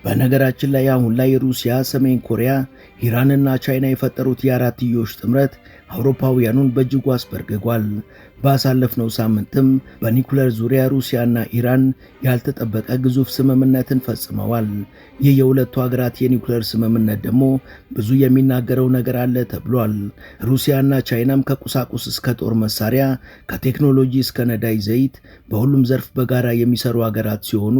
በነገራችን ላይ አሁን ላይ ሩሲያ፣ ሰሜን ኮሪያ፣ ኢራንና ቻይና የፈጠሩት የአራትዮሽ ጥምረት አውሮፓውያኑን በእጅጉ አስበርግጓል። ባሳለፍነው ሳምንትም በኒኩለር ዙሪያ ሩሲያና ኢራን ያልተጠበቀ ግዙፍ ስምምነትን ፈጽመዋል። ይህ የሁለቱ ሀገራት የኒኩለር ስምምነት ደግሞ ብዙ የሚናገረው ነገር አለ ተብሏል። ሩሲያና ቻይናም ከቁሳቁስ እስከ ጦር መሳሪያ፣ ከቴክኖሎጂ እስከ ነዳጅ ዘይት በሁሉም ዘርፍ በጋራ የሚሰሩ ሀገራት ሲሆኑ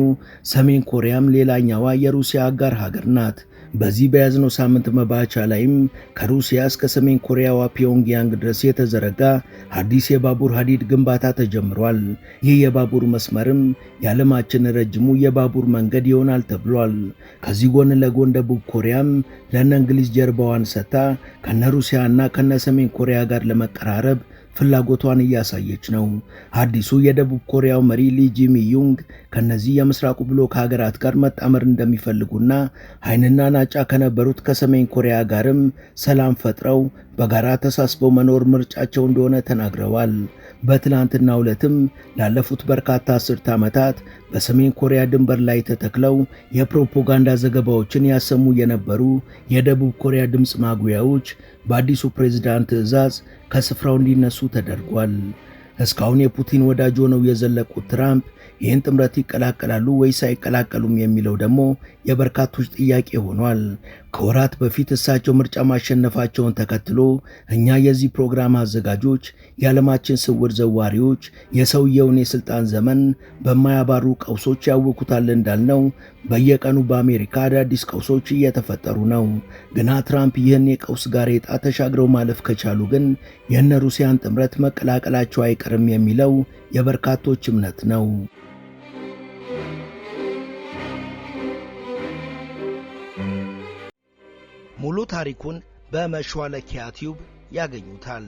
ሰሜን ኮሪያም ሌላኛዋ የሩሲያ አጋር ሀገር ናት። በዚህ በያዝነው ሳምንት መባቻ ላይም ከሩሲያ እስከ ሰሜን ኮሪያዋ ፒዮንግያንግ ድረስ የተዘረጋ አዲስ የባቡር ሐዲድ ግንባታ ተጀምሯል። ይህ የባቡር መስመርም የዓለማችን ረጅሙ የባቡር መንገድ ይሆናል ተብሏል። ከዚህ ጎን ለጎን ደቡብ ኮሪያም ለእነ እንግሊዝ ጀርባዋን ሰጥታ ከነ ሩሲያና ከነ ሰሜን ኮሪያ ጋር ለመቀራረብ ፍላጎቷን እያሳየች ነው። አዲሱ የደቡብ ኮሪያው መሪ ሊ ጂሚዩንግ ከነዚህ የምስራቁ ብሎክ ሀገራት ጋር መጣመር እንደሚፈልጉና ዓይንና ናጫ ከነበሩት ከሰሜን ኮሪያ ጋርም ሰላም ፈጥረው በጋራ ተሳስበው መኖር ምርጫቸው እንደሆነ ተናግረዋል። በትላንትናው ዕለትም ላለፉት በርካታ አስርት ዓመታት በሰሜን ኮሪያ ድንበር ላይ ተተክለው የፕሮፓጋንዳ ዘገባዎችን ያሰሙ የነበሩ የደቡብ ኮሪያ ድምፅ ማጉያዎች በአዲሱ ፕሬዝዳንት ትዕዛዝ ከስፍራው እንዲነሱ ተደርጓል። እስካሁን የፑቲን ወዳጅ ሆነው የዘለቁት ትራምፕ ይህን ጥምረት ይቀላቀላሉ ወይስ አይቀላቀሉም የሚለው ደግሞ የበርካቶች ጥያቄ ሆኗል። ከወራት በፊት እሳቸው ምርጫ ማሸነፋቸውን ተከትሎ እኛ የዚህ ፕሮግራም አዘጋጆች የዓለማችን ስውር ዘዋሪዎች የሰውየውን የሥልጣን ዘመን በማያባሩ ቀውሶች ያውኩታል እንዳልነው በየቀኑ በአሜሪካ አዳዲስ ቀውሶች እየተፈጠሩ ነው። ግና ትራምፕ ይህን የቀውስ ጋሬጣ ተሻግረው ማለፍ ከቻሉ ግን የእነ ሩሲያን ጥምረት መቀላቀላቸው አይቀርም የሚለው የበርካቶች እምነት ነው። ሙሉ ታሪኩን በመሿለኪያ ቲዩብ ያገኙታል።